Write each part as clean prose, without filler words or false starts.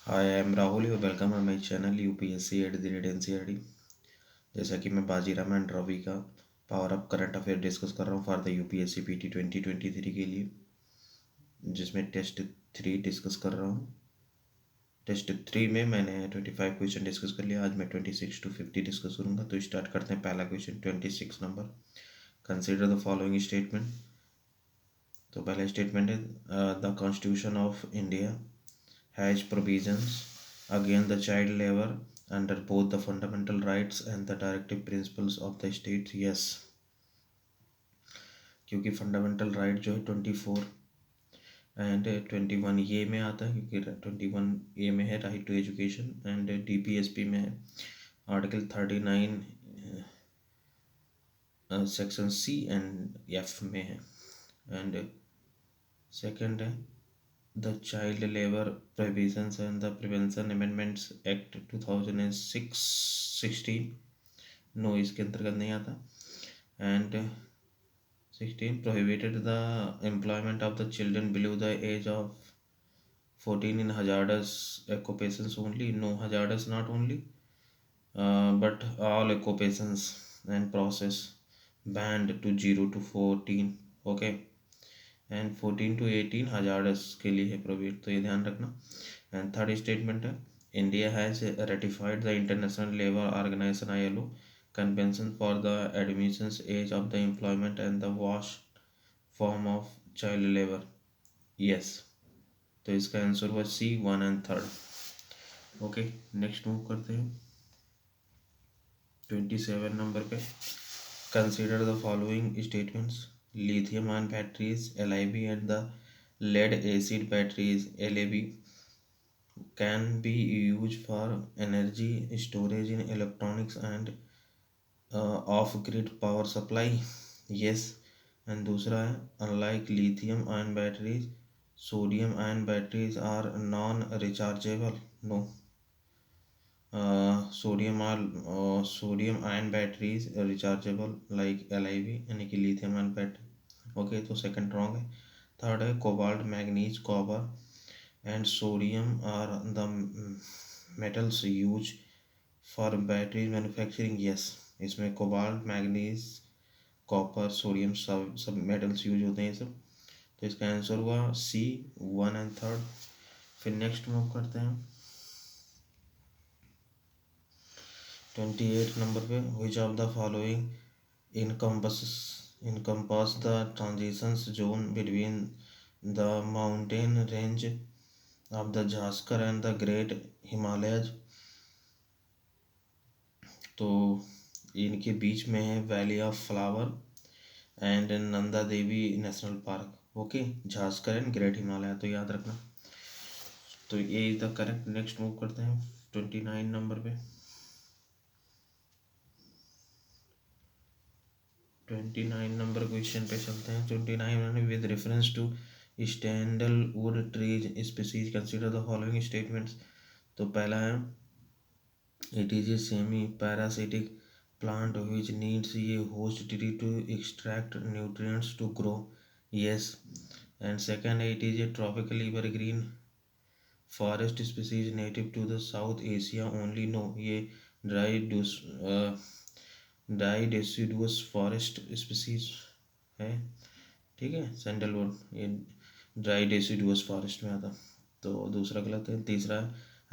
Hi I am Rahul you welcome on my channel UPSC at the rate NCERT. जैसा कि मैं Bajiram and Ravi का power up current affair discuss कर रहा हूँ फॉर द यूपीएससी पीटी 2023 के लिए, जिसमें टेस्ट 3 डिस्कस कर रहा हूँ। टेस्ट 3 में मैंने 25 क्वेश्चन डिस्कस कर लिया। आज मैं 26 to 50 डिस्कस करूँगा। तो स्टार्ट करते हैं। पहला question 26 number, consider the following statement. तो पहला स्टेटमेंट है the constitution of India has provisions against the child labor under both the fundamental rights and the directive principles of the state. Yes, क्योंकि fundamental right जो है 24 and 21 ये में आता है, क्योंकि 21 ए में है right to education, and DPSP में है article 39 section C and F में है। एंड सेकंड है the child labour prohibitions and the prevention amendments act 2016 no, इसके अंतर्गत नहीं आता। And 16 prohibited the employment of the children below the age of 14 in hazardous occupations only. No, hazardous not only, but all occupations and process banned to 0 to 14. Okay, and 14 to 18 hazardous के लिए है prohibit, तो ये ध्यान रखना। And third statement है India has ratified the international labour organisation ILO convention for the admissions age of the employment and the वॉश form of child labour. Yes, तो इसका आंसर हुआ C 1 and 3। Okay, next move करते हैं 27 number पे। Consider the following statements. lithium ion batteries LIB and the lead acid batteries LAB can be used for energy storage in electronics and off grid power supply. Yes, and दूसरा है unlike lithium ion batteries, sodium ion batteries are non rechargeable. No, sodium ion batteries rechargeable like LIB यानी कि lithium ion battery। Okay, तो second wrong है। Third है cobalt manganese copper and sodium are the metals use for battery manufacturing. Yes, इसमें cobalt manganese copper sodium सब सब metals use होते हैं ये सब, तो इसका आंसर हुआ सी 1 एंड 3। फिर नेक्स्ट मूव करते हैं 28 नंबर पे। Which of the following encompass the transitions zone between the mountain range of the Jaskar and the Great Himalayas। तो इनके बीच में है Valley of Flower and Nanda Devi National Park. Okay, Zanskar and Great Himalaya, तो याद रखना। तो ये is the correct. Next move करते हैं 29 नंबर पे। 29 नंबर क्वेश्चन पे चलते हैं। 29 with reference to sandalwood trees species consider the following statements. तो पहला है it is a semi parasitic plant which needs a host tree to extract nutrients to grow. Yes, and second है it is a tropical evergreen forest species native to the South Asia only. No, ये dry deciduous forest species है। ठीक है, sandalwood ये dry deciduous forest में आता, तो दूसरा गलत है। तीसरा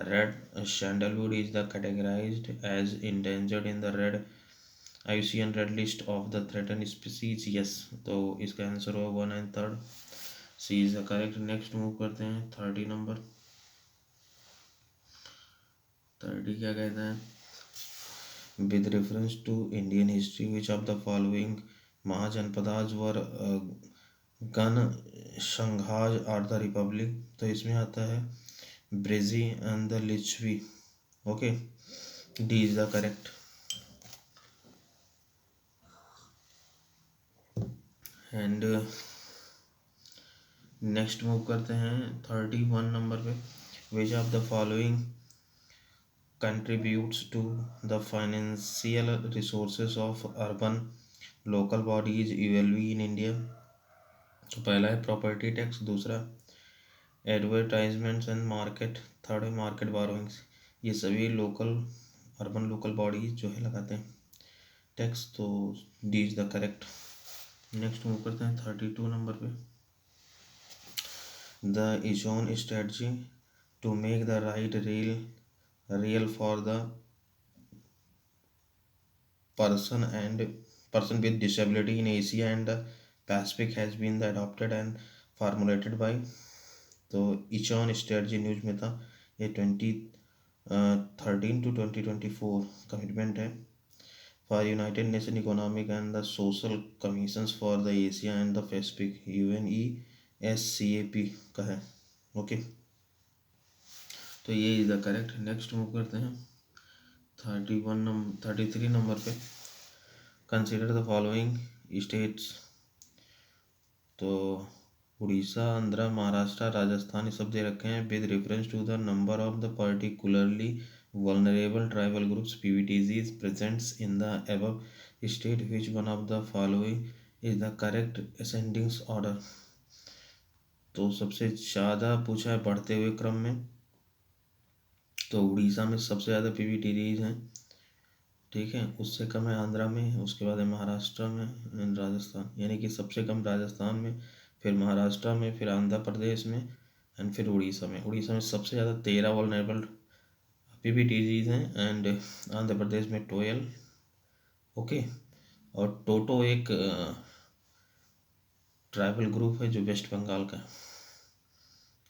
red sandalwood is the categorised as endangered in the red IUCN red list of the threaten species. Yes, तो इसका आंसर होगा 1 and 3, C is the correct. Next move करते हैं 30 नंबर। 30 क्या कहता है with reference to Indian history, which of the following महाजनपदाज वर गण संघाज और द रिपब्लिक। तो इसमें आता है ब्रेजी and the Licchavi. Okay, D is the correct. And next move करते हैं 31 नंबर पे। Which of the following contributes to the financial resources of urban local bodies ULB in India। तो पहला है प्रॉपर्टी टैक्स, दूसरा एडवर्टाइजमेंट्स एंड मार्केट, थर्ड है market borrowings. ये सभी लोकल, अर्बन लोकल बॉडीज जो है लगाते हैं टैक्स, तो D is the correct. Next move करते हैं 32 नंबर पे। द इजोन strategy to make the right real for the person with disability in Asia and the Pacific has been the adopted and formulated by, तो इचॉन strategy news में था। ये 2013 to 2024 commitment है for United nation economic and the social commissions for the Asia and the Pacific, UNESCAP का है। Okay, तो ये is the correct. Next move करते हैं 33 नंबर पे। कंसिडर द फॉलोइंग स्टेट्स, तो उड़ीसा, आंध्र, महाराष्ट्र, राजस्थान, ये सब दे रखे हैं with reference to the number of the particularly vulnerable tribal groups PVTGs presents in the above state, which one of the following is the correct ascending order. तो सबसे ज़्यादा पूछा है बढ़ते हुए क्रम में, तो उड़ीसा में सबसे ज़्यादा PVTGs हैं, ठीक है। उससे कम है आंध्रा में, उसके बाद है महाराष्ट्र में, राजस्थान, यानी कि सबसे कम राजस्थान में, फिर महाराष्ट्र में, फिर आंध्र प्रदेश में एंड फिर उड़ीसा में। उड़ीसा में सबसे ज़्यादा 13 वल्नरेबल PVTGs हैं एंड आंध्र प्रदेश में 12। ओके, और टोटो एक ट्राइबल ग्रुप है जो वेस्ट बंगाल का है।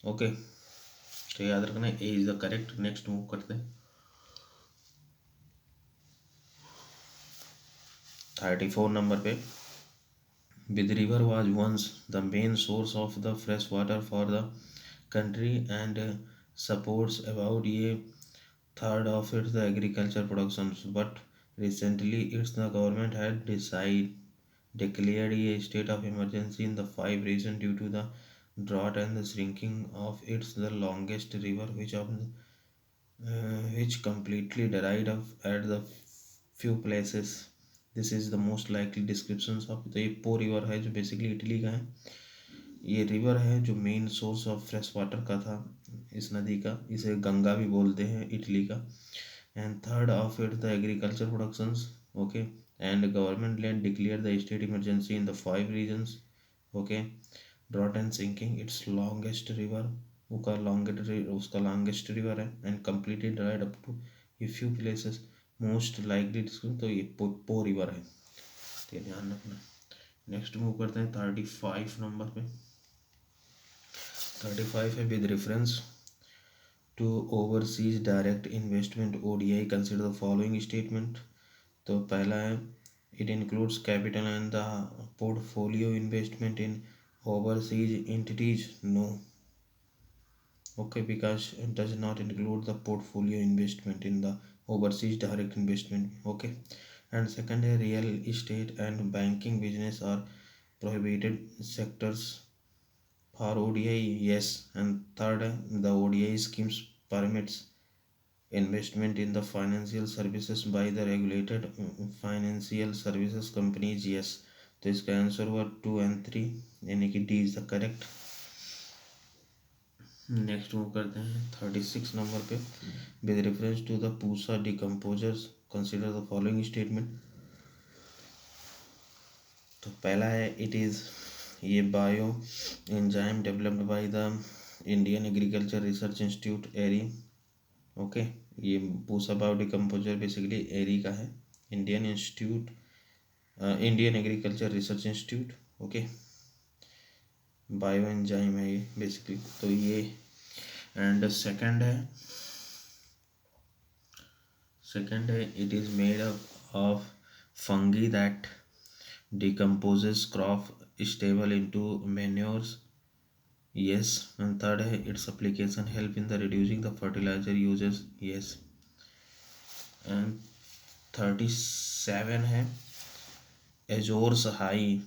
ओके, तो याद रखना A is the correct. Next move करते हैं 34 नंबर पे। With river was once the main source of the fresh water for the country and supports about a third of its the agriculture productions, but recently its the government had declared a state of emergency in the 5 regions due to the drought and the shrinking of its the longest river, which completely dried up at the few places. This is the most likely description of, तो ये पो river है जो basically Italy का है। ये river है जो main source of fresh water का था इस नदी का, इसे गंगा भी बोलते हैं इटली का। And third of it the agriculture productions. Okay, and government land declare the state emergency in the 5 regions। Okay, drought and sinking its longest river, उसका लॉन्गेस्ट रिवर है and completely dried up to a few places most likely description, तो ये पो river है, तो ये ध्यान रखना। नेक्स्ट मूव करते हैं 35 नंबर पे। 35 है with reference to overseas direct investment ODI consider the following statement. तो पहला है it includes capital and the portfolio investment in overseas entities, no. Okay, because it does not include the portfolio investment in the overseas direct investment. Okay, and second है real estate and banking business are prohibited sectors for ODI, yes. And third है the ODI schemes permits investment in the financial services by the regulated financial services companies, yes. तो इसका answer हुआ 2 and 3, यानी कि D is the correct। Next move करते हैं 36 number पे। With reference to the Pusa decomposers consider the following statement. तो पहला है इट इज़ ये bio enzyme developed by the Indian agriculture research institute IARI. Okay, ये Pusa bio decomposer basically IARI का है, Indian agriculture research institute. Okay, bio enzyme है ये basically, तो ये। एंड सेकंड है it is made up of fungi that decomposes crop stable into manures, yes. And third है its application help in the reducing the fertilizer uses, yes. And 37 है Azores high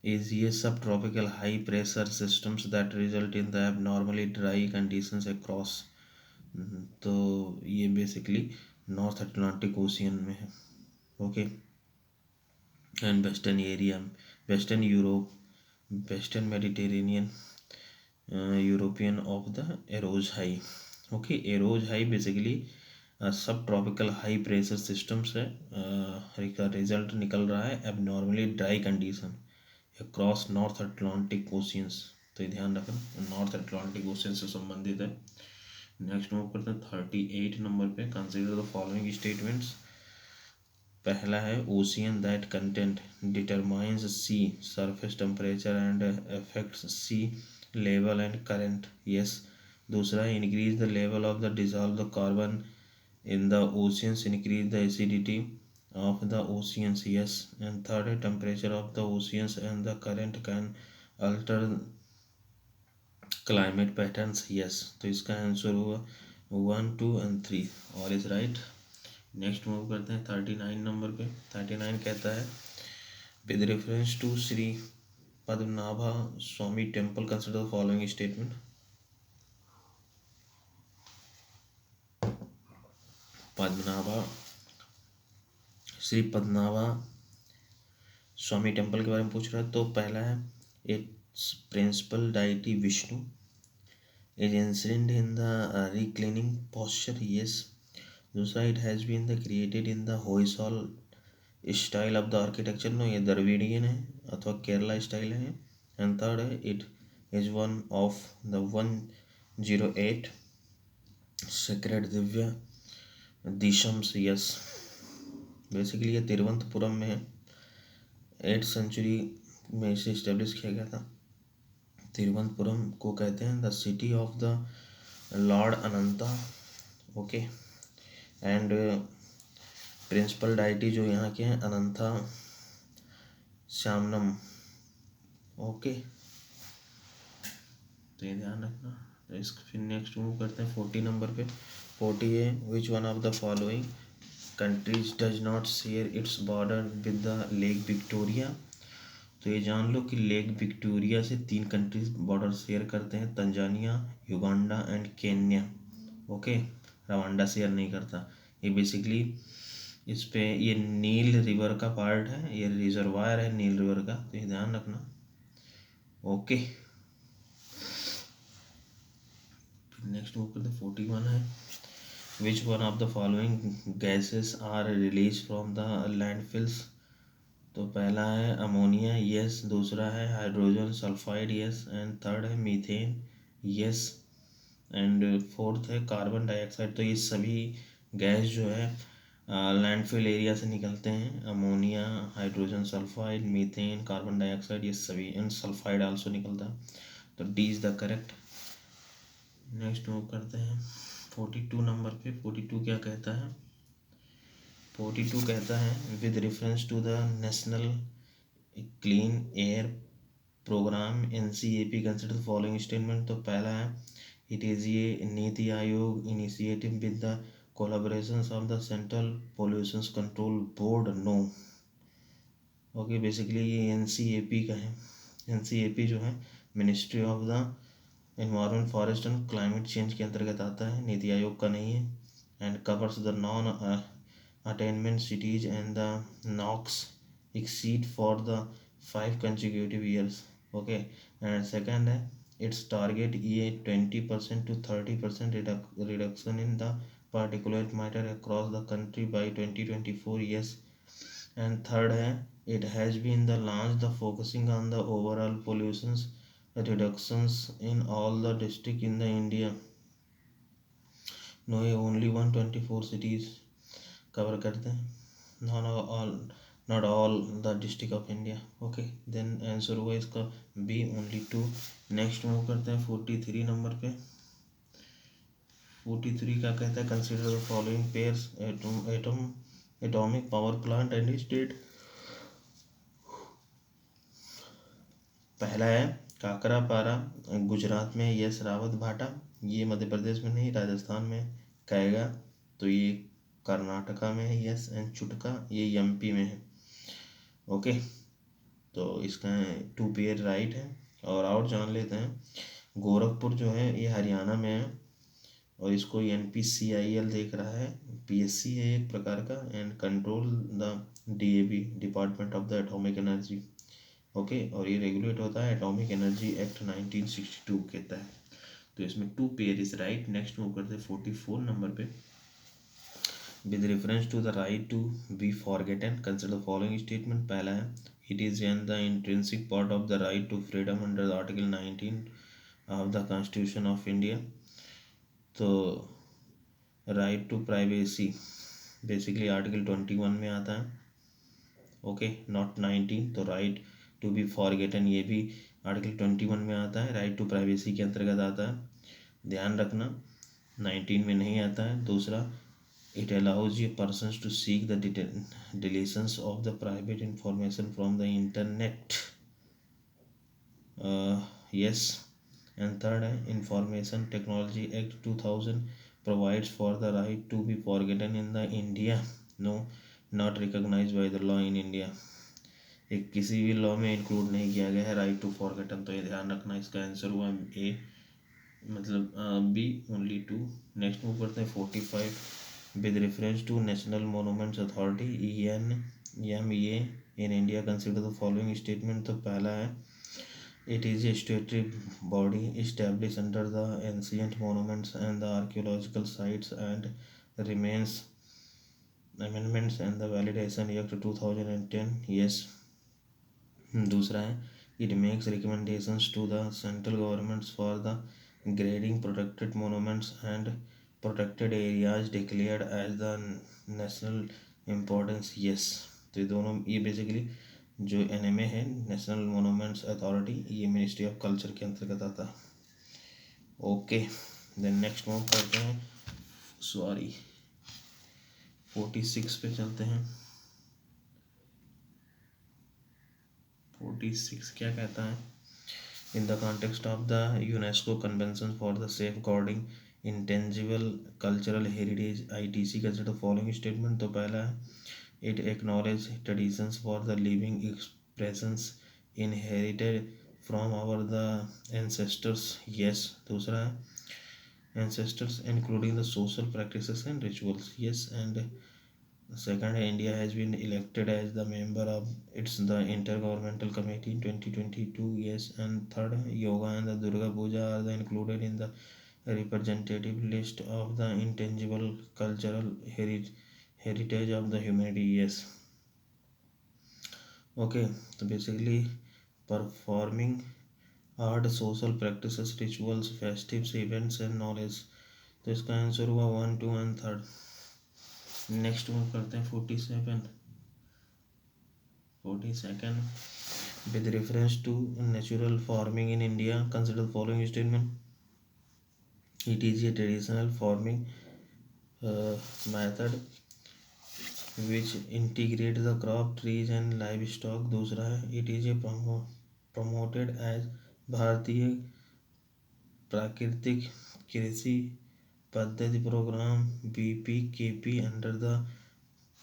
is a subtropical high pressure systems that result in the abnormally dry conditions across, तो ये basically north Atlantic ocean में है। Okay, and western area, western Europe, western Mediterranean European of the Eroge High. Okay, Eroge High basically सब tropical high pressure systems है, का result निकल रहा है abnormally dry condition across north Atlantic oceans. तो ये ध्यान रखना, नॉर्थ अटलांटिक ओशियन से संबंधित है। नेक्स्ट मूव करते हैं 38 नंबर पे। Consider the following statements. पहला है ocean that content determines sea surface temperature and affects sea level and current, yes. दूसरा है increase the level of the dissolve the carbon in the oceans increase the acidity of the oceans, yes. And third है temperature of the oceans and the current can alter climate patterns, yes। तो इसका answer हुआ 1, 2 and 3, all is right. Next move करते हैं 39 number पे। 39 कहता है with reference to Shri Padmanabha Swamy temple consider the following statement. Shri Padmanabha Swamy temple के बारे में पूछ रहा है। तो पहला है its principal deity Vishnu is incident in the reclining posture, yes. दूसरा it has been the created in the Hoysala style of the architecture, no ये द्रविडियन है अथवा केरला स्टाइल है। एंड थर्ड है it is one of the 108 sacred Divya दिशम्स, yes. Basically ये तिरुवनंतपुरम में है, 8th century में इसे इस्टेब्लिश किया गया था। तिरुवनंतपुरम को कहते हैं the city of the lord Anantha, okay. And principal deity जो यहाँ के हैं अनंता श्यामनम, ओके। तो ये ध्यान रखना। तो इसको फिर नेक्स्ट मूव करते हैं 40 नंबर पे। 40 है which one of the following countries does not share its border with the lake Victoria. तो ये जान लो कि लेक विक्टोरिया से 3 कंट्रीज बॉर्डर शेयर करते हैं, Tanzania, Uganda and Kenya, okay. Rwanda share नहीं करता। ये बेसिकली इस पे ये नील रिवर का पार्ट है, ये रिजर्वायर है नील रिवर का, तो ये ध्यान रखना, ओके। नेक्स्ट मूव करते 41 है which one of the following gases are release from the landfills. तो पहला है अमोनिया, यस। दूसरा है hydrogen sulphide, yes. And third है मीथेन, यस। एंड फोर्थ है कार्बन डाइऑक्साइड। तो ये सभी गैस जो है लैंडफिल एरिया से निकलते हैं, ammonia, hydrogen sulphide, methane, carbon dioxide, ये सभी, एंड सल्फाइड आल्सो निकलता है। तो D is the correct. Next move करते हैं 42 नंबर पे। 42 क्या कहता है? 42 कहता है with reference to the national clean air programme NCAP consider following statement. तो पहला है इट इज़ ये NITI Aayog initiative with the collaboration of the central pollution control board, no, okay. Basically ये NCAP का है। NCAP जो है ministry of the environment forest and climate change के अंतर्गत आता है, नीति आयोग का नहीं है। And covers the non attainment cities and the Knox exceed for the 5 consecutive years, okay. And second है इट्स टारगेट ये 20% to 30% reduction in the particulate matter across the country by 2024, yes। And third है it has been the launch the focusing on the overall pollutions reductions in all the district in the India, no ये only 124 cities cover करते हैं, not all the district of India, okay। then answer हुआ इसका B, only 2। Next move करते हैं 43 number पे। 43 क्या कहता है? Consider the following pairs atomic power plant and state. पहला है काकरापारा गुजरात में, यस। रावत भाटा ये मध्य प्रदेश में नहीं राजस्थान में। कैगा तो ये कर्नाटका में है, यस। एंड चुटका ये MP में है, ओके। तो इसका 2 पेयर राइट है। और जान लेते हैं गोरखपुर जो है ये हरियाणा में है और इसको NPCIL देख रहा है, PSC है एक प्रकार का, and control the DAB department of the atomic energy, okay, और ये रेगुलेट होता है एटॉमिक एनर्जी एक्ट 1962 के तहत। तो इसमें 2 pair is right. Next move करते हैं 44 नंबर पे। With reference to the right to be forgotten consider the following statement. पहला है it is an the intrinsic part of the right to freedom under the article 19 of the constitution of India. तो right to privacy basically article 21 में आता है, okay, not 19। तो right to be forgotten ये भी article 21 में आता है, राइट टू प्राइवेसी के अंतर्गत आता है, ध्यान रखना 19 में नहीं आता है। दूसरा, it allows you persons to seek the deletions of the private information from the internet, yes. And third है information technology act 2000 provides for the right to be forgotten in the India, no, not recognized by the law in India। एक किसी भी law में include नहीं किया गया है right to forgotten, तो ये ध्यान रखना। इसका आंसर हुआ ए, मतलब बी ओनली 2। नेक्स्ट मूव करते हैं 45। With reference to national monuments authority ENMA in India consider the following statement. तो पहला है it is a statutory body established under the ancient monuments and the archaeological sites and remains amendments and the validation act 2010, yes। दूसरा है it makes recommendations to the central governments for the grading protected monuments and protected areas declared as the national importance, yes। तो ये दोनों, ये basically जो NMA है national monuments authority, ये ministry of culture के अंतर्गत आता है, ओके। देन नेक्स्ट मूव करते हैं, सॉरी 46 पे चलते हैं। 46 क्या कहता है, in the context of the UNESCO convention for the safeguarding intangible cultural heritage ITC consider following statement. तो पहला है it acknowledges traditions for the living expressions inherited from our the ancestors, yes। दूसरा है ancestors including the social practices and rituals, yes। and second है India has been elected as the member of its the intergovernmental committee in 2022, yes। and third है yoga and the Durga Puja are the included in the representative list of the intangible cultural heritage of the humanity, yes। Okay, तो basically performing art, social practices, rituals, festives, events and knowledge. तो इसका answer हुआ 1, 2 and 3। Next move करते हैं 42 with reference to natural farming in India consider following statement. It is a traditional farming method which integrate the crop trees and livestock। दूसरा है it is a promoted as भारतीय प्राकृतिक कृषि पद्धति programme BPKP under the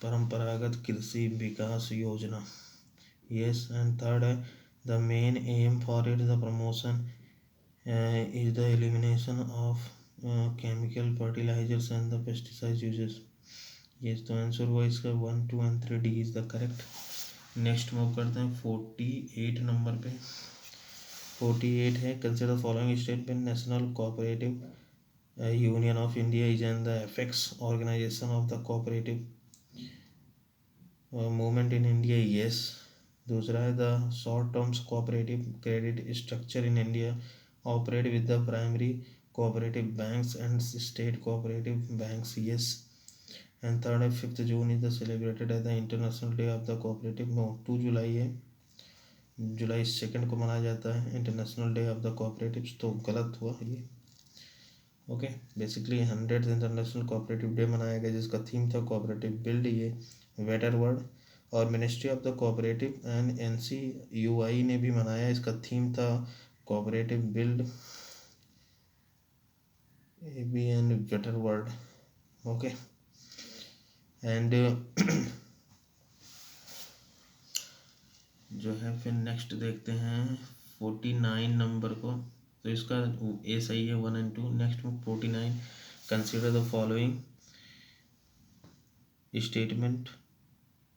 परंपरागत कृषि विकास योजना, yes। and third है the main aim for it the promotion is the elimination of chemical fertilizers and the pesticide uses, ये तो आंसर हुआ इसका 1, 2 and 3, D is the correct. Next move करते हैं 48 नंबर पे। 48 है consider following statement. National cooperative union of India is an the apex organisation of the cooperative movement in India, yes. दूसरा है the short terms cooperative credit structure in India operate with the primary cooperative banks and state cooperative banks, yes. And third है 5 June is the celebrated as the international day of the cooperative, no 2 जुलाई है, जुलाई 2 को मनाया जाता है international day of the cooperative, तो गलत हुआ ये, okay. Basically 100th international cooperative day मनाया गया जिसका थीम था कोऑपरेटिव बिल्ड, ये बेटर वर्ड। और ministry of the cooperative and NCUI ने भी मनाया, इसका थीम था cooperative build AB and better world, okay. And जो है फिर नेक्स्ट देखते हैं 49 नंबर को। तो इसका ए सही है 1 एंड 2। नेक्स्ट में 49 कंसिडर द फॉलोइंग स्टेटमेंट।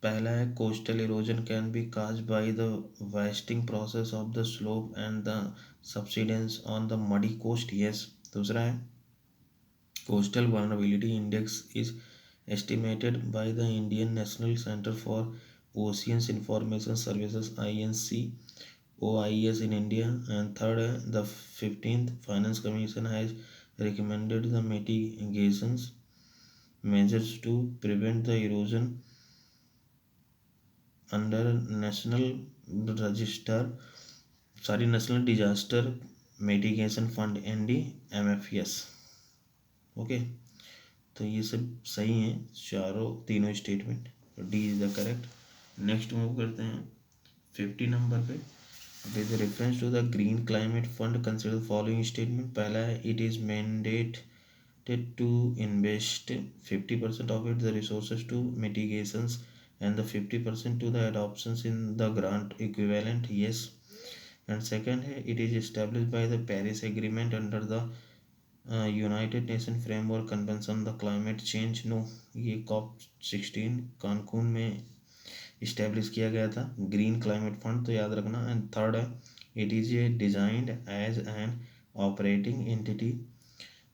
पहला है coastal erosion can be cause by the wasting process of the slope and the subsidence on the muddy coast, yes. दूसरा है coastal vulnerability index is estimated by the Indian National Center for Oceans Information Services INC OIS in India. And third है the 15th Finance Commission has recommended the mitigations measures to prevent the erosion under National Disaster Mitigation Fund NDMFS। Okay, तो ये सब सही हैं चारों तीनों statement, D is the correct. Next move करते हैं 50 नंबर पे। With reference to the green climate fund consider following statement. पहला है it is mandated to invest 50% of it the resources to mitigations and the 50% to the adoptions in the grant equivalent, yes। and second है it is established by the Paris Agreement under the united nation framework convention the climate change, no. ये COP16 कानकून में establish किया गया था green climate fund, तो याद रखना। And third है it is a designed as an operating entity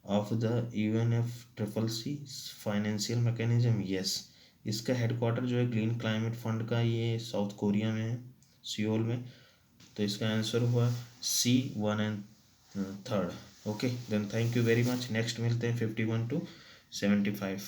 of the UNFCCC financial mechanism, yes. इसका हेडक्वार्टर जो है ग्रीन क्लाइमेट फंड का, ये साउथ कोरिया में है, सियोल में। तो इसका आंसर हुआ C1 and third. Okay then, thank you very much. Next मिलते हैं 51 to 75।